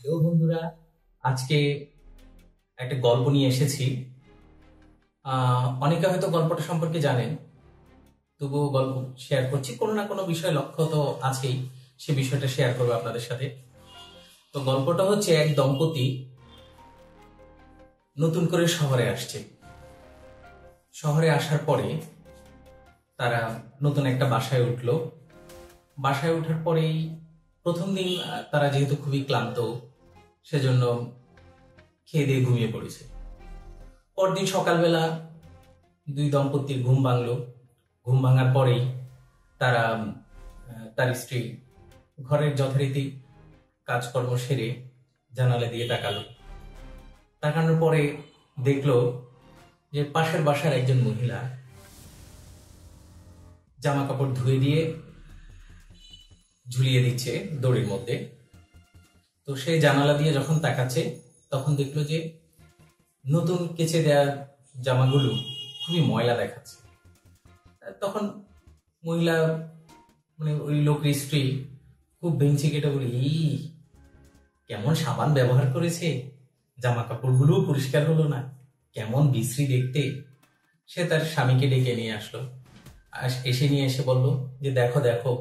Hello বন্ধুরা, আজকে একটা গল্প নিয়ে এসেছি। অনেকে হয়তো গল্পটা সম্পর্কে জানেন, তবুও গল্প শেয়ার করছি। কোনো না কোনো বিষয় লক্ষ্য তো আছেই, সে বিষয়টা শেয়ার করবো আপনাদের সাথে। তো গল্পটা হচ্ছে, এক দম্পতি নতুন করে শহরে আসছে। শহরে আসার পরে তারা নতুন একটা বাসায় উঠলো। বাসায় ওঠার পরেই প্রথম দিন তারা যেহেতু খুবই ক্লান্ত, সেজন্য খেয়ে দিয়ে ঘুমিয়ে পড়েছে। পরদিন সকালবেলা দুই দম্পতির ঘুম ভাঙলো। ঘুম ভাঙার পরেই তারা তার স্ত্রী ঘরের যথারীতি কাজকর্ম সেরে জানালা দিয়ে তাকালো। তাকানোর পরে দেখলো যে পাশের বাসার একজন মহিলা জামা কাপড় ধুয়ে দিয়ে ঝুলিয়ে দিচ্ছে দড়ির মধ্যে। তো সে জানালা দিয়ে যখন তাকাচ্ছে, তখন দেখলো যে নতুন কেচে দেওয়া জামাগুলো খুবই ময়লা দেখাচ্ছে। তখন মহিলা, মানে ওই লোকের স্ত্রী, খুব বেঞ্চি কেটে বলি, কেমন সাবান ব্যবহার করেছে, জামা কাপড়গুলো পরিষ্কার হলো না, কেমন বিশ্রী দেখতে। সে তার স্বামীকে ডেকে নিয়ে আসলো। এসে নিয়ে এসে বলল যে দেখো দেখো,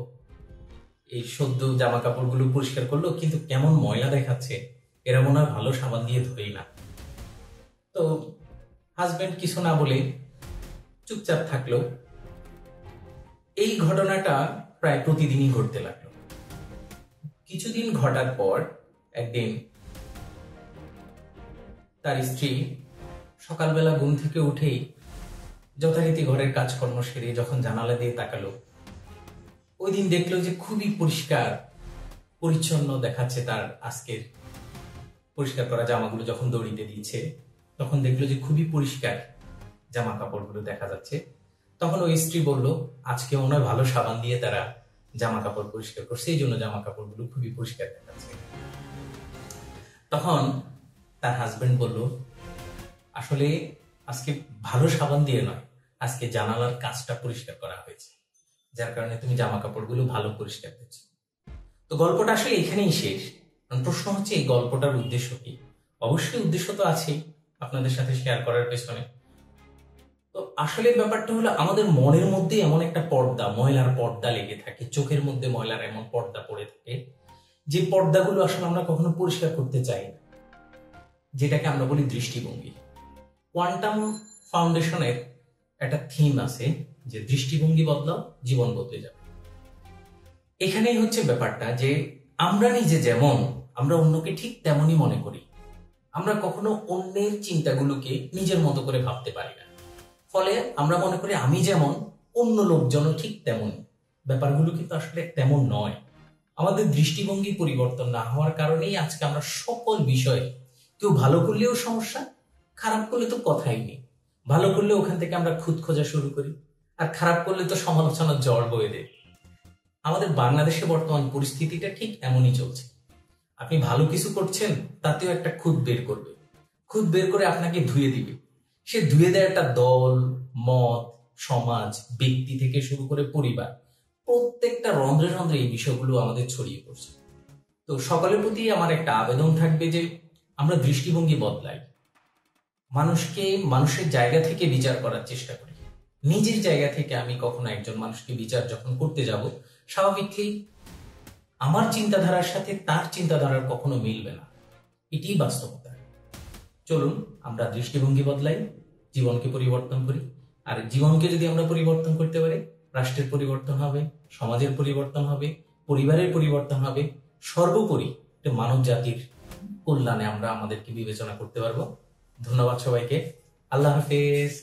এই সদ্য জামা কাপড়গুলো পরিষ্কার করলো, কিন্তু কেমন ময়লা দেখাচ্ছে, এরা মনে হয় ভালো সাবান দিয়ে ধোয় না। তো হাজবেন্ড কিছু না বলে চুপচাপ থাকলো। এই ঘটনাটা প্রায় প্রতিদিনই ঘটতে লাগলো। কিছুদিন ঘটার পর একদিন তার স্ত্রী সকালবেলা ঘুম থেকে উঠেই যথারীতি ঘরের কাজকর্ম সেরে যখন জানালা দিয়ে তাকালো, ওই দিন দেখলো যে খুবই পরিষ্কার পরিচ্ছন্ন দেখাচ্ছে। তার আজকের পরিষ্কার করা জামাগুলো যখন দড়িতে দিয়েছে, তখন দেখলো যে খুবই পরিষ্কার জামা কাপড়গুলো দেখা যাচ্ছে। তখন ওই স্ত্রী বলল, আজকে মনে হয় ভালো সাবান দিয়ে তারা জামা কাপড় পরিষ্কার করছে, এই জন্য জামা কাপড়গুলো খুবই পরিষ্কার দেখাচ্ছে। তখন তার হাজবেন্ড বলল, আসলে আজকে ভালো সাবান দিয়ে নয়, আজকে জানালার কাজটা পরিষ্কার করা হয়েছে, যার কারণে তুমি জামা কাপড়গুলো ভালো পরিষ্কার দিচ্ছ। তো গল্পটা আসলে এখানেই শেষ। প্রশ্ন হচ্ছে, এই গল্পটার উদ্দেশ্য কি? অবশ্যই উদ্দেশ্য তো আছেই আপনাদের সাথে শেয়ার করার পেছনে। তো আসলে ব্যাপারটা হলো, আমাদের মনের মধ্যে এমন একটা পর্দা, ময়লার পর্দা লেগে থাকে, চোখের মধ্যে ময়লার এমন পর্দা পড়ে থাকে, যে পর্দাগুলো আসলে আমরা কখনো পরিষ্কার করতে চাই না, যেটাকে আমরা বলি দৃষ্টিভঙ্গি। কোয়ান্টাম ফাউন্ডেশনের একটা থিম আছে যে দৃষ্টিভঙ্গি বদলাও, জীবন বদলে যাবে। এখানেই হচ্ছে ব্যাপারটা, যে আমরা নিজে যেমন, আমরা অন্যকে ঠিক তেমনই মনে করি। আমরা কখনো অন্যের চিন্তাগুলোকে নিজের মতো করে ভাবতে পারি না। ফলে আমরা মনে করি আমি যেমন, অন্য লোকজনও ঠিক তেমনই। ব্যাপারগুলো কিন্তু আসলে তেমন নয়। আমাদের দৃষ্টিভঙ্গি পরিবর্তন না হওয়ার কারণেই আজকে আমরা সকল বিষয়ে, কেউ ভালো করলেও সমস্যা, খারাপ করলে তো কথাই নেই। ভালো করলে ওখান থেকে আমরা খুঁত খোঁজা শুরু করি, আর খারাপ করলে তো সমালোচনার ঝড় বয়ে দেয়। আমাদের বাংলাদেশে বর্তমান পরিস্থিতিটা ঠিক এমনই চলছে। আপনি ভালো কিছু করছেন, তাতেও একটা খুঁত বের করবে, খুঁত বের করে আপনাকে ধুয়ে দিবে। সে ধুয়ে দেয় একটা দল, মত, সমাজ, ব্যক্তি থেকে শুরু করে পরিবার, প্রত্যেকটা রন্ধ্রে রন্ধ্রে এই বিষয়গুলো আমাদের ছড়িয়ে পড়ছে। তো সকলের প্রতি আমার একটা আবেদন থাকবে যে আমরা দৃষ্টিভঙ্গি বদলাই, মানুষকে মানুষের জায়গা থেকে বিচার করার চেষ্টা করি। নিজের জায়গা থেকে আমি কখনো একজন মানুষকে বিচার যখন করতে যাব, স্বাভাবিকই আমার চিন্তাধারার সাথে তার চিন্তাধারার কখনো মিলবে না। এটাই বাস্তবতা। চলুন আমরা দৃষ্টিভঙ্গি বদলাই, জীবনকে পরিবর্তন করি। আর জীবনকে যদি আমরা পরিবর্তন করতে পারি, রাষ্ট্রের পরিবর্তন হবে, সমাজের পরিবর্তন হবে, পরিবারের পরিবর্তন হবে, সর্বোপরি মানব জাতির কল্যাণে আমরা আমাদেরকে বিবেচনা করতে পারবো। ধন্যবাদ সবাইকে। আল্লাহ হাফেজ।